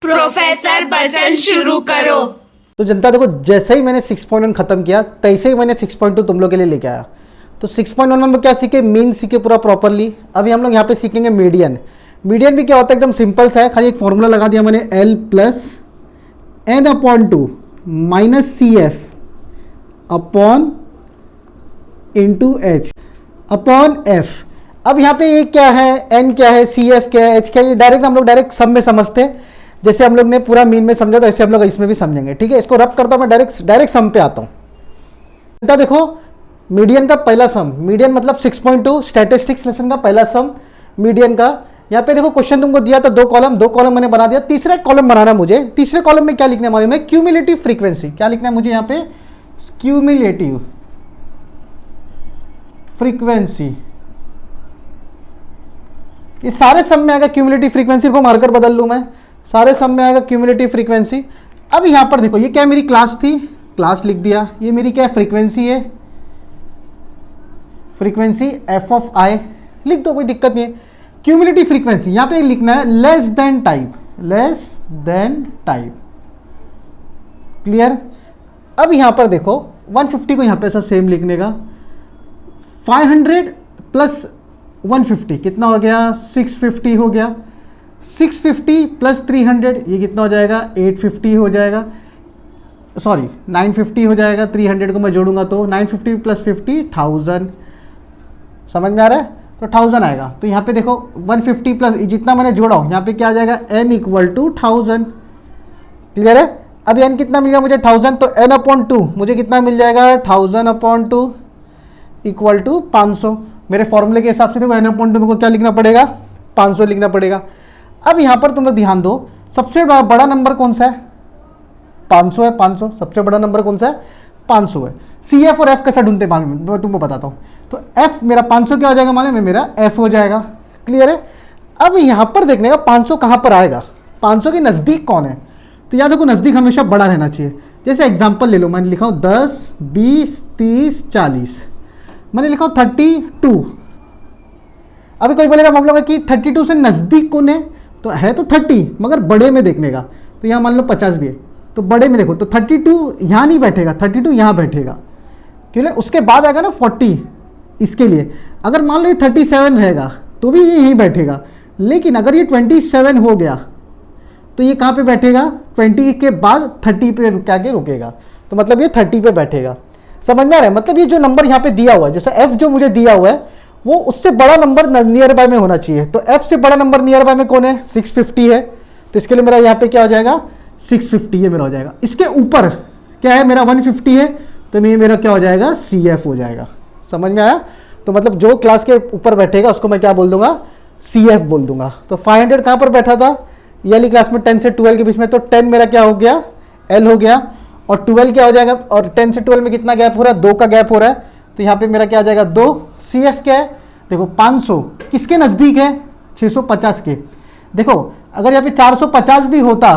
Professor Bachchan शुरू करो। तो जनता देखो, जैसे ही मैंने 6.1 खत्म किया तैसे ही मैंने 6.2 तुम लोग के लिए लेके आया। तो 6.1 में क्या सीखे, मीन सीखे पूरा प्रॉपरली। अभी हम लोग यहाँ पे सीखेंगे मीडियन। मीडियन भी क्या होता है, एकदम सिंपल सा है, खाली एक फॉर्मूला लगा दिया मैंने, L plus N upon 2 minus C F upon into H upon F. अब यहाँ पे ये क्या है, एन क्या है, सी एफ क्या है, एच क्या है, डायरेक्ट हम लोग डायरेक्ट सब में समझते हैं। जैसे हम लोग ने पूरा मीन में समझा तो ऐसे हम लोग इसमें भी समझेंगे। ठीक है, इसको रब करता हूँ मैं, डायरेक्ट सम पे आता हूँ। देखो मीडियन का पहला सम, मीडियन मतलब 6.2 स्टैटिस्टिक्स लेसन का पहला सम मीडियन का। यहाँ पे देखो क्वेश्चन तुमको दिया था, दो कॉलम मैंने बना दिया। तीसरा कॉलम बनाना मुझे, तीसरे कॉलम में क्या लिखना है मालूम है, क्यूमुलेटिव फ्रीक्वेंसी। क्या लिखना है मुझे यहाँ पे, क्यूमुलेटिव फ्रीक्वेंसी। ये सारे सम में आएगा क्यूमुलेटिव फ्रीक्वेंसी, को मार्कर बदल लूं मैं, सारे सम में आएगा क्यूमुलेटिव फ्रीक्वेंसी। अब यहां पर देखो, ये क्या मेरी क्लास थी, क्लास लिख दिया। ये मेरी क्या फ्रीक्वेंसी है, फ्रीक्वेंसी एफ ऑफ आई लिख दो, कोई दिक्कत नहीं है। क्यूमुलेटिव फ्रीक्वेंसी यहां पे लिखना है less than type, less than type. Clear. अब यहां पर देखो 150 को यहां पे ऐसा सेम लिखने का, 500 प्लस 150 कितना हो गया, 650 हो गया। 650 प्लस 300 ये कितना हो जाएगा, 850 हो जाएगा, सॉरी 950 हो जाएगा। 300 को मैं जोड़ूंगा तो 950 प्लस 50 1000। समझ में आ रहा है, तो 1000 आएगा। तो यहाँ पे देखो 150 प्लस जितना मैंने जोड़ा हो, यहाँ पे क्या आ जाएगा, n इक्वल टू 1000। क्लियर है। अब n कितना मिल गया मुझे, 1000, तो n अपॉन 2 मुझे कितना मिल जाएगा, 1000 अपॉन 2 इक्वल टू 500। मेरे फॉर्मूले के हिसाब से देखो n अपॉन 2 को क्या लिखना पड़ेगा, 500 लिखना पड़ेगा। अब यहाँ पर तुम लोग ध्यान दो, सबसे बड़ा नंबर कौन सा है, 500 है। 500 सबसे बड़ा नंबर कौन सा है, 500 है। सी एफ और एफ कैसा ढूंढते हैं मालूम है, मैं तुमको बताता हूँ। तो एफ मेरा 500 क्या हो जाएगा मालूम है, मेरा एफ हो जाएगा। क्लियर है। अब यहाँ पर देखने का 500 कहाँ पर आएगा, 500 के नज़दीक कौन है। तो याद रखो नज़दीक हमेशा बड़ा रहना चाहिए। जैसे एग्जाम्पल ले लो, मैंने लिखा हूँ 10 20 30 40, मैंने लिखा हूँ 32। अभी कोई बोलेगा हम लोग कि 32 से नज़दीक कौन है, तो है तो 30 मगर बड़े में देखने का। तो यहाँ मान लो 50 भी है, तो बड़े में देखो, तो 32 यहाँ नहीं बैठेगा, 32 यहाँ बैठेगा। क्यों, उसके बाद आएगा ना 40 इसके लिए। अगर मान लो ये 37 रहेगा तो भी ये यहीं बैठेगा। लेकिन अगर ये 27 हो गया तो ये कहाँ पे बैठेगा, 20 के बाद 30 पे रुक के रुकेगा। तो मतलब ये 30 पे बैठेगा। समझ में आ रहा है, मतलब ये जो नंबर यहाँ पे दिया हुआ है, जैसा एफ जो मुझे दिया हुआ है, वो उससे बड़ा नंबर नियर बाय में होना चाहिए। तो एफ से बड़ा नंबर नियर बाय में कौन है, 650 है। तो इसके लिए मेरा यहाँ पे क्या हो जाएगा, 650 ये मेरा हो जाएगा। इसके ऊपर क्या है मेरा, 150 है, तो मेरा क्या हो जाएगा, सी एफ हो जाएगा। समझ में आया। तो मतलब जो क्लास के ऊपर बैठेगा उसको मैं क्या बोल दूंगा, सी एफ बोल दूंगा। तो 500 कहाँ पर बैठा था, ये वाली क्लास में 10 से 12 के बीच में। तो 10 मेरा क्या हो गया, एल हो गया, और 12 क्या हो जाएगा, और 10 से 12 में कितना गैप हो रहा है, 2 का गैप हो रहा है। तो यहाँ पे मेरा क्या आ जाएगा, 2। सी एफ क्या है, देखो 500 किसके नज़दीक है, 650 के। देखो अगर यहाँ पे 450 भी होता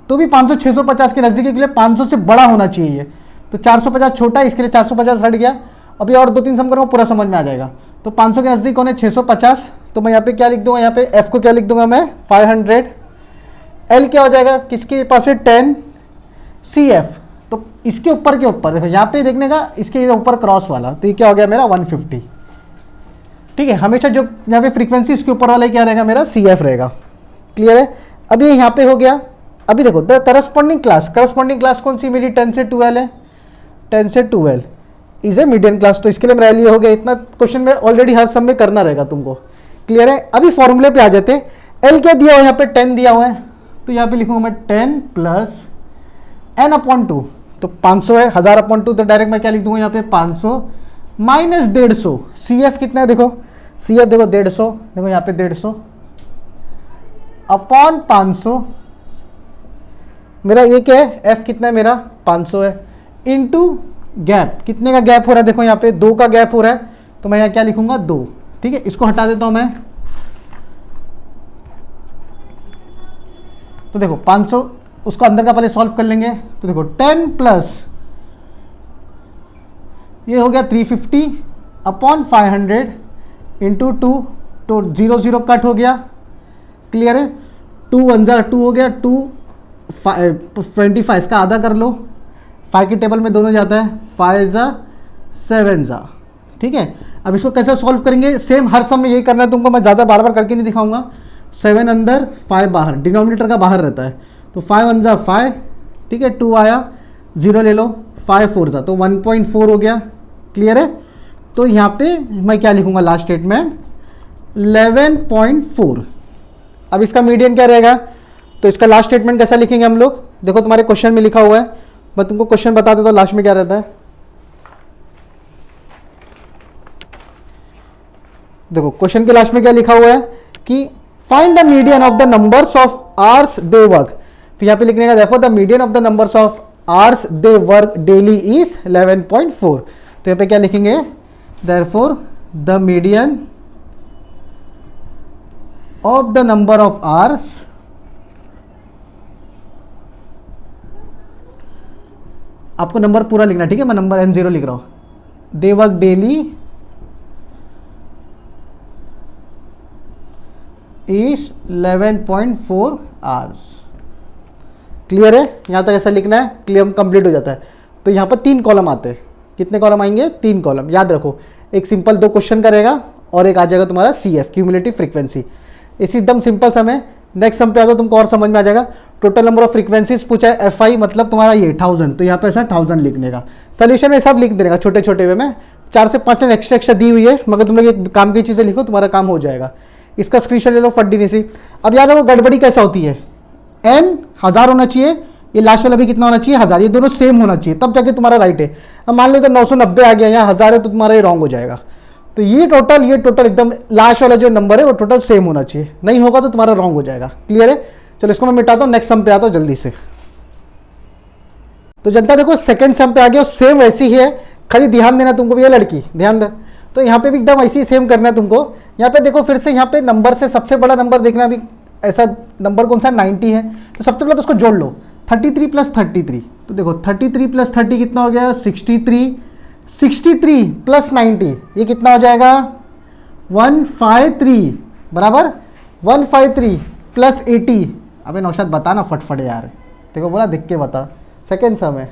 तो भी 500 650 के नज़दीक के लिए 500 से बड़ा होना चाहिए। तो 450 छोटा है, इसके लिए 450 हट गया। अभी और 2-3 सम करूँगा, पूरा समझ में आ जाएगा। तो 500 के नज़दीक कौन है, 650। तो मैं यहाँ पे क्या लिख दूंगा, यहाँ पे एफ को क्या लिख दूंगा मैं, 500। एल क्या हो जाएगा, किसके पास है, 10। सी एफ तो इसके ऊपर के ऊपर देखो, यहाँ पे देखने का इसके ऊपर क्रॉस वाला, तो ये क्या हो गया मेरा 150। ठीक है, हमेशा जो यहाँ पे फ्रीक्वेंसी इसके ऊपर वाला क्या रहेगा, मेरा सी एफ रहेगा। क्लियर है। अब ये यहाँ पे हो गया। अभी देखो द करस्पॉन्डिंग क्लास कौन सी मेरी, 10 से 12 है। 10 से 12 इज ए मीडियन क्लास। तो इसके लिए मेरा लिए हो गया इतना। क्वेश्चन में ऑलरेडी हर सब में करना रहेगा तुमको। क्लियर है। अभी फॉर्मूले पे आ जाते। एल क्या दिया हुआ है, यहाँ पे 10 दिया हुआ है, तो यहाँ पे लिखूंगा मैं 10 प्लस एन अपॉन 2। तो 500 है, 1000 अपॉन 2, तो डायरेक्ट मैं क्या लिख दूंगा यहाँ पे 500 माइनस 150। सी एफ कितना है, देखो सी एफ देखो 150, देखो यहाँ पे 150 अपॉन 500। मेरा ये क्या है, एफ कितना है मेरा 500 है, इनटू गैप, कितने का गैप हो रहा है, देखो यहाँ पे 2 का गैप हो रहा है। तो मैं यहाँ क्या लिखूंगा, 2। ठीक है, इसको हटा देता हूं मैं। तो देखो 500, उसको अंदर का पहले सॉल्व कर लेंगे। तो देखो 10 प्लस ये हो गया 350 अपॉन 500 इंटू 2, तो 0 0 कट हो गया। क्लियर है। 2 1 2 हो गया, 2 25, इसका आधा कर लो, 5 की टेबल में दोनों जाता है, 5 ज़ा 7 ज़ा, ठीक है। अब इसको कैसे सॉल्व करेंगे, सेम हर सम में यही करना है तुमको, मैं ज़्यादा बार बार करके नहीं दिखाऊंगा। 7 अंदर 5 बाहर, डिनोमिनेटर का बाहर रहता है, तो 5 1 ज़ा 5, ठीक है, 2 आया, 0 ले लो, 5 4 ज़ा, तो 1.4 हो गया। क्लियर है। तो यहाँ पे मैं क्या लिखूंगा लास्ट स्टेटमेंट, 11.4। अब इसका मीडियन क्या रहेगा, तो इसका लास्ट स्टेटमेंट कैसा लिखेंगे हम लोग, देखो तुम्हारे क्वेश्चन में लिखा हुआ है, मैं तुमको क्वेश्चन बता देता हूँ लास्ट में क्या रहता है। देखो क्वेश्चन के लास्ट में क्या लिखा हुआ है कि find the median of the numbers of hours they work, फिर यहाँ पे लिखने का देखो the median of the numbers of hours they work daily is 11.4। तो यहाँ पे क्या लिखेंगे, therefore the median of the number of hours आपको नंबर पूरा लिखना, ठीक है, मैं नंबर n0 लिख रहा हूं, they work daily is 11.4 hours. Clear है, यहां तक ऐसा लिखना है, क्लियर कंप्लीट हो जाता है। तो यहां पर 3 कॉलम आते हैं, कितने कॉलम आएंगे, 3 कॉलम। याद रखो, एक सिंपल 2 क्वेश्चन करेगा और एक आ जाएगा तुम्हारा CF क्यूमुलेटिव फ्रीक्वेंसी। इसी एकदम सिंपल सम है। नेक्स्ट सम पे आता तुमको और समझ में आ जाएगा। टोटल नंबर ऑफ फ्रीक्वेंसीज पूछा है, FI मतलब तुम्हारा ये 1000, तो यहाँ पे ऐसा 1000 लिखने का, सोल्यूशन में सब लिख देने का छोटे छोटे वे में, 4 से 5 लाइन एक्स्ट्रा दी हुई है, मगर तुम लोग एक काम की चीज़ें लिखो, तुम्हारा काम हो जाएगा। इसका स्क्रीनशॉट ले लो फटी सी। अब याद रखो गड़बड़ी कैसा होती है, n 1000 होना चाहिए, ये लास्ट वाला भी कितना होना चाहिए, 1000, ये दोनों सेम होना चाहिए, तब जाके तुम्हारा राइट है। अब मान लो तो 990 आ गया, यहाँ 1000 है, तो तुम्हारा ये रॉन्ग हो जाएगा। तो ये टोटल एकदम लास्ट वाला जो नंबर है वो टोटल सेम होना चाहिए, नहीं होगा तो तुम्हारा रॉन्ग हो जाएगा। क्लियर है। चलो इसको मैं मिटाता हूँ, नेक्स्ट सम पे आता हूँ जल्दी से। तो जनता देखो सेकंड सम पे आ गया, सेम वैसी ही है, खाली ध्यान देना तुमको, ये लड़की ध्यान दे। तो यहाँ पे भी एकदम ऐसे ही सेम करना है तुमको। यहाँ पे देखो फिर से यहाँ पे नंबर से सबसे बड़ा नंबर देखना, अभी ऐसा नंबर कौन सा 90 है, तो सबसे पहले तो उसको जोड़ लो, 33 + 33। तो देखो 33 + 30 कितना हो गया, 63, 63 + 90 ये कितना हो जाएगा, 153 बराबर, 153 + 80। अबे नौशाद बता ना फटफट यार, देखो बोला देख के बता। सेकेंड सम है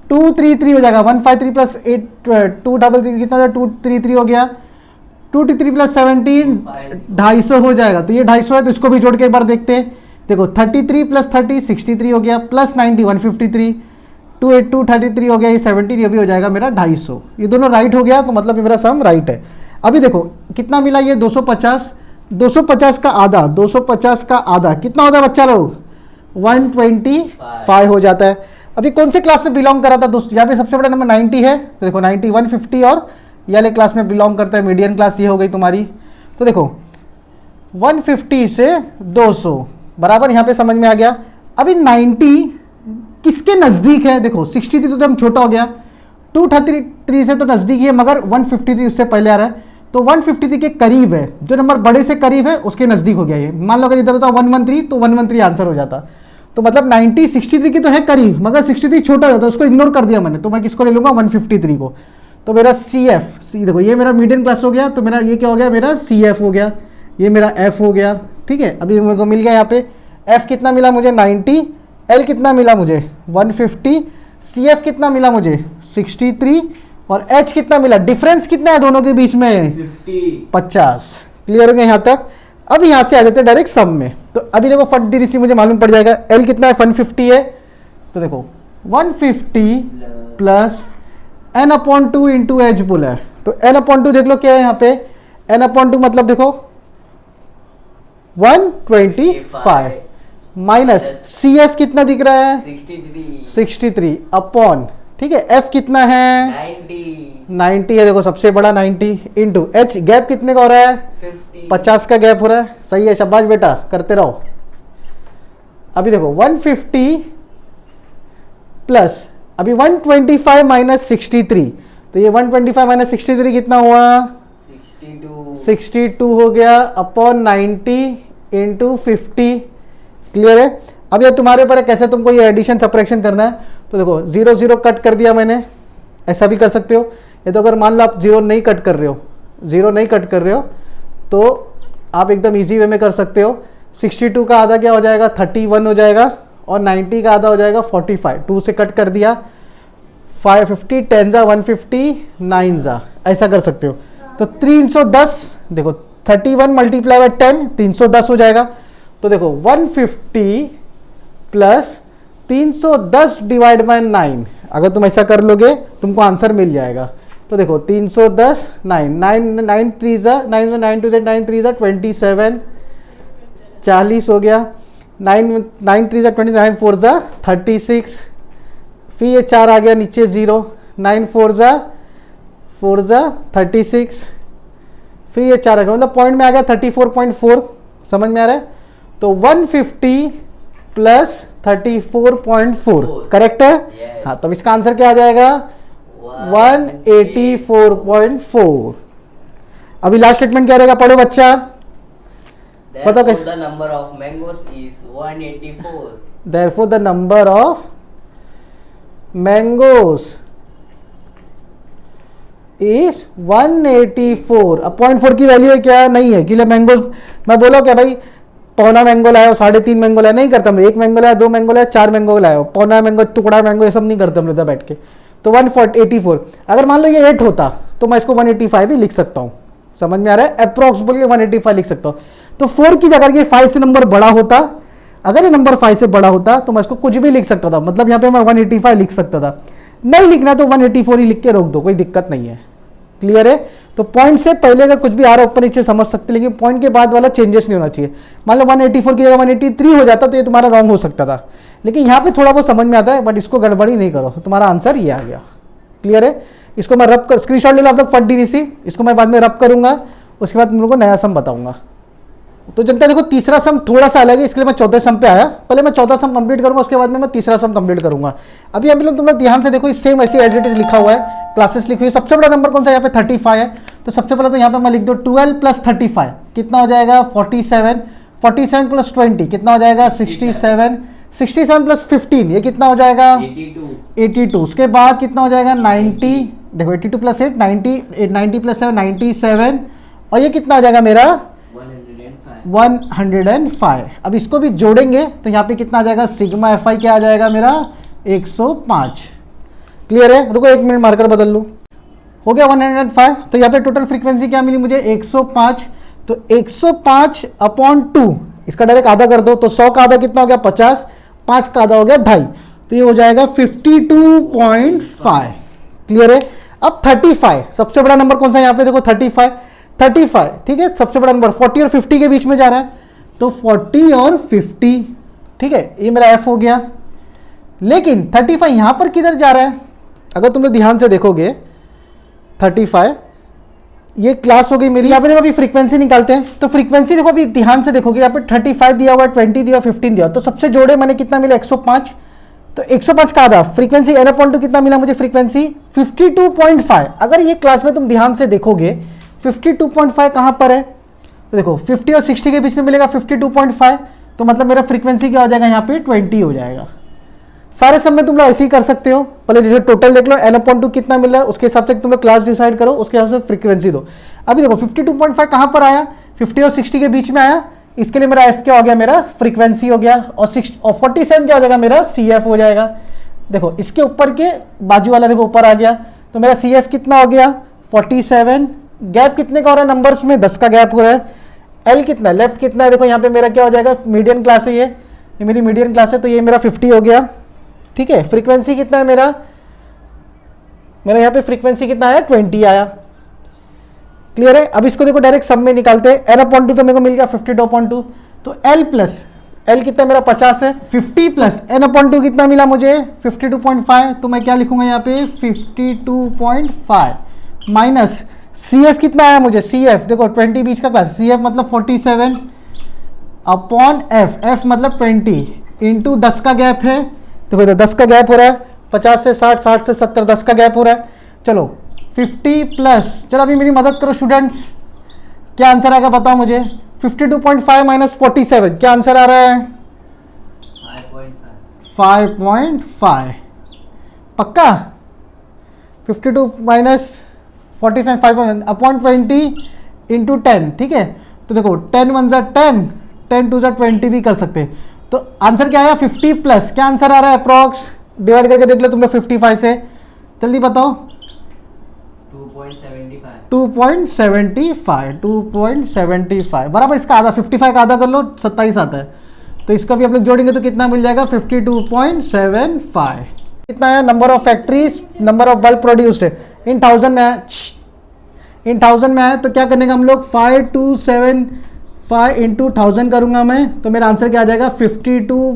233 हो जाएगा, 153 + 8 233 कितना हो जाएगा, 233 हो गया, 233 + 17 250 हो जाएगा। तो ये 250 है, तो इसको भी जोड़ के एक बार देखते हैं। देखो 33 + 30 63 हो गया, + 90 153, 282 33 हो गया, ये 17, ये भी हो जाएगा मेरा 250। ये दोनों राइट हो गया, तो मतलब ये मेरा सम राइट है। अभी देखो कितना मिला, ये 250, 250 का आधा, 250 का आधा कितना होता है बच्चा लोग, 125 हो जाता है। अभी कौन से क्लास में बिलोंग करा था दोस्तों, यहाँ पे सबसे बड़ा नंबर 90 है, तो देखो 90 150 और ये वाले क्लास में बिलोंग करता है, मीडियन क्लास ये हो गई तुम्हारी। तो देखो 150 से 200 बराबर, यहाँ पे समझ में आ गया। अभी 90 किसके नज़दीक है, देखो 63 तो एकदम छोटा हो गया, 233 से तो नज़दीक ही है, मगर 153 उससे पहले आ रहा है, तो 153 के करीब है, जो नंबर बड़े से करीब है उसके नज़दीक हो गया ये। मान लो अगर इधर होता 113 तो 113 आंसर हो जाता। तो मतलब 90 63 की तो है करीब, मगर 63 छोटा हो जाता, उसको इग्नोर कर दिया मैंने, तो मैं किसको ले लूँगा 153 को। तो मेरा CF देखो ये मेरा मीडियम क्लास हो गया, तो मेरा ये क्या हो गया, मेरा CF हो गया, ये मेरा F हो गया। ठीक है, अभी मेरे को मिल गया यहाँ पे F कितना मिला मुझे 90, L कितना मिला मुझे 150, CF कितना मिला मुझे 63 और H कितना मिला, डिफरेंस कितना है दोनों के बीच में 50। क्लियर हो गया यहाँ तक। अब यहाँ से आ जाते हैं डायरेक्ट सम में। तो अभी देखो फट दी मुझे मालूम पड़ जाएगा, L कितना है 150 है, तो देखो 150 + n/2 × H बोला है, तो n/2 देख लो क्या है यहाँ पे, n/2 मतलब देखो 125 माइनस CF कितना दिख रहा है 63 अपॉन, ठीक है, F कितना है 90 है, देखो सबसे बड़ा 90 इंटू H, गैप कितने का हो रहा है 50 का गैप हो रहा है। सही है, शाबाश बेटा, करते रहो। अभी देखो 150 प्लस अभी 125 माइनस 63, तो ये 125 - 63 कितना हुआ 62 हो गया, अपॉन 90 इंटू 50। क्लियर है। अब ये तुम्हारे ऊपर है कैसे तुमको ये एडिशन सब्ट्रैक्शन करना है। तो देखो 0 0 कट कर दिया मैंने, ऐसा भी कर सकते हो। ये तो अगर मान लो आप 0 नहीं कट कर रहे हो, तो आप एकदम इजी वे में कर सकते हो। 62 का आधा क्या हो जाएगा 31 हो जाएगा, और 90 का आधा हो जाएगा 45, 2 से कट कर दिया, 550 10 जा 150 9 जा, ऐसा कर सकते हो। तो 310 देखो 31 मल्टीप्लाई बाय 10 310 हो जाएगा। तो देखो 150 प्लस 310 डिवाइड बाय 9, अगर तुम ऐसा कर लोगे तुमको आंसर मिल जाएगा। तो देखो 310 9 9 9 3 जा 9 9 2 9 3 जा 27 40 हो गया, 9 9 3 जा 20 9 4 जा 36, फिर ये 4 आ गया नीचे 0, 9 4 जा 36, फिर ये 4 आ गया, मतलब पॉइंट में आ गया 34.4, समझ में आ रहा है। तो 150 प्लस 34.4 करेक्ट है। Yes. हाँ, तो इसका आंसर क्या आ जाएगा 184.4। अभी लास्ट स्टेटमेंट क्या रहेगा, पढ़ो बच्चा। बताओ Therefore, कैसे। the number of mangoes is 184. Therefore the number of mangoes is 184। अब 0.4 की वैल्यू है क्या, नहीं है, क्योंकि मैंगोज मैं बोला क्या भाई, पौना मैंगो लाया, 3.5 मैंगो लाया, नहीं करता हम, 1 मैंगो लाया, 2 मैंगो लाया, 4 मैंगो लाया, पौना मैंगो टुकड़ा मैंगो ये सब नहीं करता हम लोग बैठ के। तो 184, अगर मान लो ये 8 होता तो मैं इसको 185 भी लिख सकता हूँ, समझ में आ रहा है, अप्रोक्स बोल के 185 लिख सकता हूँ। तो 4 की जगह ये 5 से नंबर बड़ा होता, अगर ये नंबर 5 से बड़ा होता तो मैं इसको कुछ भी लिख सकता था, मतलब यहाँ पे मैं 185 लिख सकता था। नहीं लिखना तो 184 ही लिख के रोक दो, कोई दिक्कत नहीं है। क्लियर है। तो पॉइंट से पहले अगर कुछ भी आ रहा है ऊपर नीचे समझ सकते, लेकिन पॉइंट के बाद वाला चेंजेस नहीं होना चाहिए। मान लो 184 की जगह 183 हो जाता तो ये तुम्हारा रॉन्ग हो सकता था, लेकिन यहाँ पे थोड़ा बहुत समझ में आता है, बट इसको गड़बड़ी नहीं करो, तो तुम्हारा आंसर ये आ गया। क्लियर है। इसको मैं रब कर, स्क्रीनशॉट ले लो आप लोग, फट डीसी, इसको मैं बाद में रब करूंगा, उसके बाद तुम लोगों को नया सम बताऊंगा। तो जनता देखो तीसरा सम थोड़ा सा अलग है, इसके लिए मैं चौथे सम पे आया, पहले मैं चौथा सम कंप्लीट करूंगा, उसके बाद में मैं तीसरा सम कंप्लीट करूंगा। अभी अभी लोग तुम लोग ध्यान से देखो, सेम ऐसे एज इट इज लिखा हुआ है, क्लासेस लिखी हुई है। सबसे बड़ा नंबर कौन सा यहाँ पे 35 है, तो सबसे पहले तो यहाँ पे मैं लिख दो 12 प्लस 35 कितना हो जाएगा 47, 47 प्लस 20 कितना हो जाएगा 67, 67 प्लस 15 ये कितना हो जाएगा 82, उसके बाद कितना हो जाएगा 90, देखो 82 प्लस 8 90, 90 प्लस 7 97, और ये कितना हो जाएगा मेरा 105। अब इसको भी जोड़ेंगे तो यहाँ पे कितना आ जाएगा सिग्मा एफ आई क्या आ जाएगा मेरा 105। क्लियर है। रुको 1 मिनट मार्कर बदल लूँ, हो गया 105। तो यहाँ पे टोटल फ्रीक्वेंसी क्या मिली मुझे 105, तो 105 अपॉन 2 इसका डायरेक्ट आधा कर दो, तो 100 का आधा कितना हो गया 50, 5 का आधा हो गया 2.5, तो ये हो जाएगा 52.5। क्लियर है। अब 35 सबसे बड़ा नंबर कौन सा है यहाँ पे देखो 35 ठीक है, सबसे बड़ा नंबर 40 और 50 के बीच में जा रहा है, तो 40 और 50 ठीक है, ये मेरा एफ हो गया। लेकिन 35 यहां पर किधर जा रहा है, अगर तुम लोग ध्यान से देखोगे 35 ये क्लास हो गई मेरी। यहाँ पे देखो अभी फ्रीक्वेंसी निकालते हैं, तो फ्रीक्वेंसी देखो अभी ध्यान से देखोगे, यहाँ पे 35 दिया हुआ है, 20 दिया, 15 दिया, तो सबसे जोड़े मैंने कितना मिला 105, तो 105 का आधा फ्रीक्वेंसी n/2 कितना मिला मुझे फ्रीक्वेंसी 52.5। अगर ये क्लास में तुम ध्यान से देखोगे 52.5 कहां पर है, तो देखो 50 और 60 के बीच में मिलेगा 52.5, तो मतलब मेरा फ्रीक्वेंसी क्या हो जाएगा यहाँ पे 20 हो जाएगा। सारे सब में तुम लोग ऐसे ही कर सकते हो, पहले टोटल देख लो n/2 कितना मिल रहा है, उसके हिसाब से तुम लोग क्लास डिसाइड करो, उसके हिसाब से फ्रीक्वेंसी दो। अभी देखो 52.5 कहां पर आया 50 और 60 के बीच में आया, इसके लिए मेरा एफ क्या हो गया मेरा फ्रीक्वेंसी हो गया, और 47 क्या हो जाएगा मेरा सी एफ हो जाएगा। देखो इसके ऊपर के बाजू वाला देखो ऊपर आ गया, तो मेरा सी एफ कितना हो गया 47, गैप कितने का हो रहा है नंबर्स में 10 का गैप हो रहा है। एल कितना लेफ्ट कितना है देखो यहाँ पे मेरा क्या हो जाएगा मीडियन क्लास है, ये मेरी मीडियन क्लास है, तो ये मेरा 50 हो गया। ठीक है, फ्रीक्वेंसी कितना है मेरा यहाँ पे फ्रीक्वेंसी कितना आया 20 आया। क्लियर है। अब इसको देखो डायरेक्ट सब में निकालते हैं, n/2 तो मेरे को मिल गया 52.2, तो L प्लस L कितना मेरा 50 है, 50 प्लस n/2 कितना मिला मुझे 52.5, तो मैं क्या लिखूंगा यहाँ पे 52.5 माइनस सी एफ कितना आया मुझे, सी एफ देखो 20 बीच का क्लास, सी एफ मतलब 47 अपॉन एफ, एफ मतलब 20 इंटू 10 का गैप है, देखो इधर 10 का गैप हो रहा है, 50 से 60, 60 से 70, 10 का गैप हो रहा है। चलो 50 प्लस, चलो अभी मेरी मदद करो स्टूडेंट्स, क्या आंसर आएगा बताओ मुझे 52.5 माइनस 47 क्या आंसर आ रहा है 5.5 पक्का। 52 माइनस 47 5 अपॉन 20 इंटू 10, ठीक है, तो देखो 10 1 जा 10, 10 टू 20 भी कर सकते हैं। तो आंसर क्या आया 50 प्लस, क्या आंसर आ रहा है अप्रॉक्स, डिवाइड करके देख लो तुम लोग 55 से, जल्दी बताओ। 2.75 बराबर, इसका आधा 55 का आधा कर लो 27 आता है, तो इसका भी आप लोग जोड़ेंगे तो कितना मिल जाएगा 52.75। कितना है number of factories, number of bulb produced in 1000 में है, इन 1000 में है, तो क्या करने का हम लोग 5275 इंटू 1000 करूंगा मैं, तो मेरा आंसर क्या आ जाएगा 52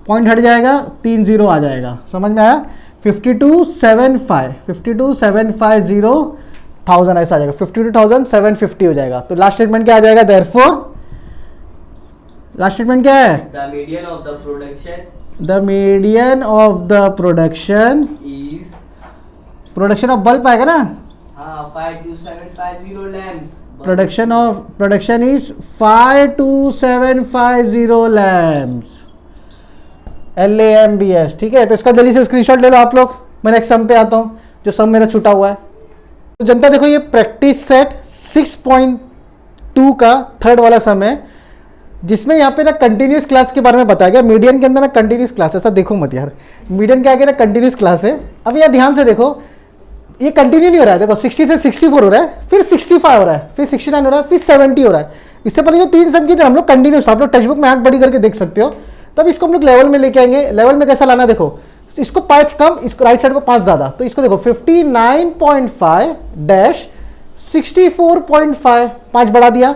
पॉइंट हट जाएगा 30 आ जाएगा, समझ में आया। 52,750,000 ऐसा आ जाएगा, 52,750 हो जाएगा। तो लास्ट स्टेटमेंट क्या आ जाएगा, देयरफॉर लास्ट स्टेटमेंट क्या है, The median of the production the median of the production, is production of bulb आएगा ना, 52750 lamps. Production is 52750 lamps, LAMBS, ठीक है। तो इसका जल्दी से स्क्रीनशॉट ले लो आप लोग, मैं नेक्स्ट सम पे आता हूँ, जो सम मेरा छूटा हुआ है। तो जनता देखो ये प्रैक्टिस सेट 6.2 का थर्ड वाला सम है, जिसमें यहाँ पे ना कंटिन्यूस क्लास के बारे में बताया गया। मीडियन के अंदर ना कंटिन्यूस क्लास, ऐसा देखो मत यार, मीडियन के आगे ना कंटिन्यूस क्लास है। अब यहाँ ध्यान से देखो, ये कंटिन्यू नहीं हो रहा है, देखो 60 से 64 हो रहा है, फिर 65 हो रहा है, फिर 69 हो रहा है, फिर 70 हो रहा है। इससे पहले जो 3 सम की थे हम लोग कंटिन्यूस, आप लोग टेक्स्ट बुक में आंख बड़ी करके देख सकते हो। तब इसको हम लोग लेवल में लेके आएंगे। लेवल में कैसा लाना, देखो इसको 5 कम, इसको राइट साइड को 5 ज्यादा, तो इसको देखो 59.5 डैश 64.5, 5 बढ़ा दिया।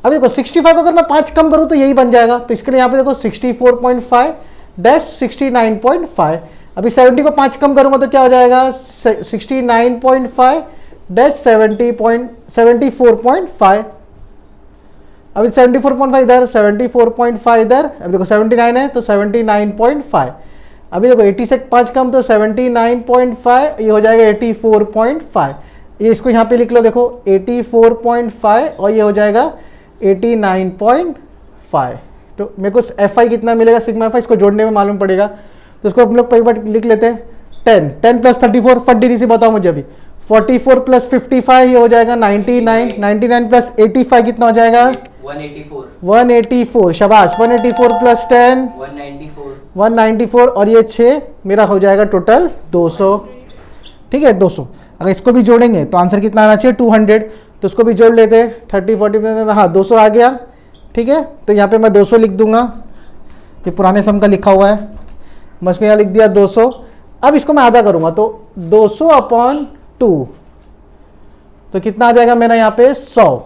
अब देखो 65 को अगर मैं 5 कम करूं तो यही बन जाएगा, तो इसके लिए यहाँ पे देखो 64.5 डैश 69.5। अभी 70 को 5 कम करूंगा तो क्या हो जाएगा 69.5 डैश 74.5। अभी 74.5 इधर, 74.5 इधर, अब देखो 79 है तो 79.5। अभी देखो 80 से 5 कम तो 79.5, ये हो जाएगा 84.5। ये इसको यहाँ पे लिख लो, देखो 84.5 और ये हो जाएगा 89.5। तो मेरे को FI कितना मिलेगा, सिग्मा FI, इसको जोड़ने में मालूम पड़ेगा, तो इसको हम लोग पहली बार लिख लेते हैं 10 प्लस 34, फट से बताओ मुझे अभी, 44 प्लस 55 ये हो जाएगा 99, 99 प्लस 85 कितना हो जाएगा 184, शाबाश। 184 प्लस 10 194 और ये 6 मेरा हो जाएगा टोटल 200, ठीक है 200। अगर इसको भी जोड़ेंगे तो आंसर कितना आना चाहिए 200, तो उसको भी जोड़ लेते हैं 30 40, हाँ 200 आ गया, ठीक है। तो यहाँ पे मैं 200 लिख दूंगा, ये पुराने सम का लिखा हुआ है, मैं इसको यहाँ लिख दिया 200। अब इसको मैं आधा करूंगा तो 200/2, तो कितना आ जाएगा मेरा यहाँ पे 100,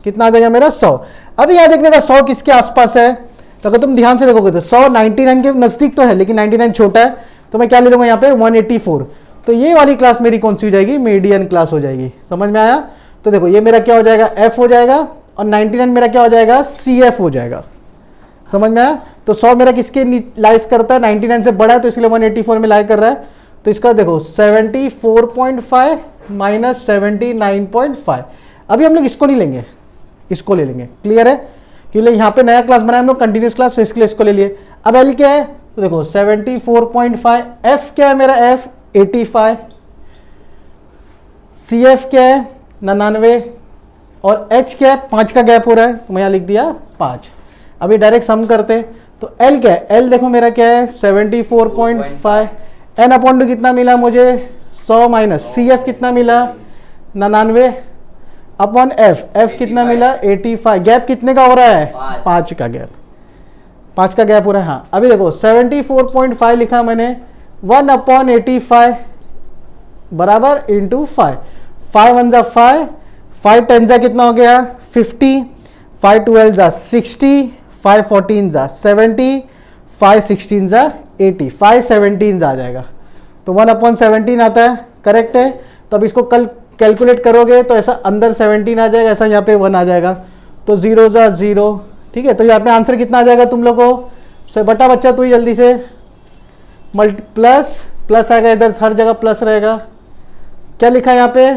कितना आ जाएगा मेरा 100। अब यहाँ देखने का 100 किसके आसपास है, तो अगर तुम ध्यान से देखोगे तो 100 99 के नजदीक तो है, लेकिन 99 छोटा है, तो मैं क्या ले लूंगा यहाँ पे 184। तो ये वाली क्लास मेरी कौन सी हो जाएगी, मीडियन क्लास हो जाएगी, समझ में आया। तो देखो ये मेरा क्या हो जाएगा F हो जाएगा, और 99 मेरा क्या हो जाएगा CF हो जाएगा, समझ में आया। तो 100 मेरा किसके लाइज करता है, 99 से बड़ा है, तो इसलिए 184 में लाइक कर रहा है। तो इसका देखो 74.5 माइनस 79.5। अभी हम लोग इसको नहीं लेंगे, इसको ले लेंगे, क्लियर है, क्योंकि यहाँ पे नया क्लास बनाया हम लोग कंटिन्यूस क्लास, तो इसके लिए इसको ले लिए। अब L क्या है, तो देखो 74.5, F क्या है मेरा F 85, CF क्या है 99, और H क्या है 5 का गैप हो रहा है, तो मैं यहाँ लिख दिया 5। अभी डायरेक्ट सम करते, तो L क्या है, L देखो मेरा क्या है 74.5, N/2 कितना मिला मुझे 100 माइनस CF कितना मिला 99 अपॉन F कितना मिला 85। गैप कितने का हो रहा है 5 का गैप, 5 का गैप हो रहा है। हाँ अभी देखो 74.5 लिखा मैंने, 1/85 बराबर इंटू 5, 5 1 जा 5, 5 10 जा कितना हो गया 50, 5 12 जा 60, 5 14 जा 70, 5 16 जा 80, 5 17 आ जाएगा, तो 1/17 आता है, करेक्ट है। तब इसको कल कैलकुलेट करोगे तो ऐसा अंदर 17 आ जाएगा, ऐसा यहाँ पे 1 आ जाएगा, तो 0 जा 0, ठीक है। तो यहाँ पे आंसर कितना आ जाएगा तुम लोग को, से बटा बच्चा तू ही जल्दी से प्लस आएगा, इधर हर जगह प्लस रहेगा, क्या लिखा है यहाँ पे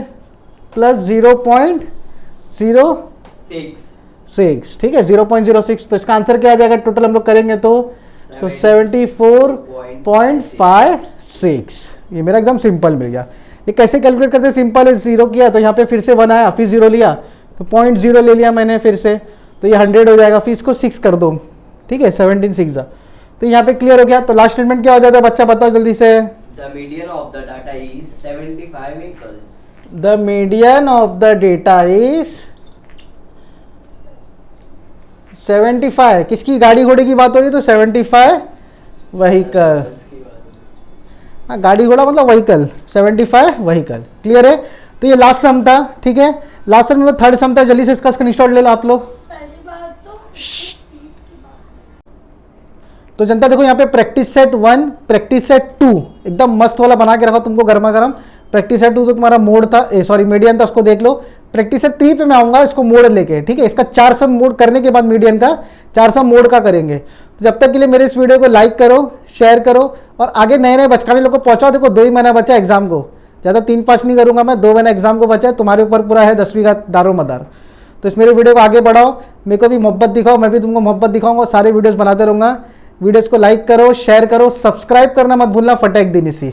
प्लस 0.06, ठीक है 0.06। तो इसका आंसर क्या आ जाएगा टोटल हम लोग करेंगे तो 74.56। ये मेरा एकदम सिंपल मिल गया। ये कैसे कैलकुलेट करते हैं, सिंपल है, 0 किया तो यहाँ पे फिर से 1 आया, फिर 0 लिया तो 0.0 ले लिया मैंने फिर से, तो ये 100 हो जाएगा, फिर इसको 6 कर दो, ठीक है, 17 6 तो यहाँ पे क्लियर हो गया। तो लास्ट स्टेटमेंट क्या हो जाता है बच्चा, बताओ जल्दी से। The median of the data is 75 vehicles. The median of the data is 75, किसकी, गाड़ी घोड़े की बात हो रही है तो 75 व्हीकल, हाँ गाड़ी घोड़ा मतलब व्हीकल, 75 व्हीकल, क्लियर है। तो ये लास्ट सम था, ठीक है। लास्ट सम में थर्ड सम था, जल्दी से इसका स्क्रीनशॉट ले लो आप लोग। पहली बात तो जनता देखो यहाँ पे प्रैक्टिस सेट 1, प्रैक्टिस सेट 2 एकदम मस्त वाला बना के रखा तुमको गर्मा गर्म। प्रैक्टिस सेट 2 तो तुम्हारा मोड था, सॉरी मीडियन था, उसको देख लो। प्रैक्टिस सेट 3 पे मैं आऊंगा इसको मोड लेके, ठीक है। इसका 4 सम मोड करने के बाद मीडियन का 4 सम मोड का करेंगे। तो जब तक के लिए मेरे इस वीडियो को लाइक करो, शेयर करो और आगे नए नए बचकाने लोग को पहुंचाओ। देखो 2 ही महीना बचा एग्जाम को, ज़्यादा 3-5 नहीं करूंगा मैं, 2 महीना एग्जाम को बचा है, तुम्हारे ऊपर पूरा है 10वीं का दारोमदार। तो इस मेरे वीडियो को आगे बढ़ाओ, मेरे को भी मोहब्बत दिखाओ, मैं भी तुमको मोहब्बत दिखाऊंगा, सारे वीडियोस बनाते रहूंगा। वीडियोस को लाइक करो, शेयर करो, सब्सक्राइब करना मत भूलना, फटेक दिन इसी।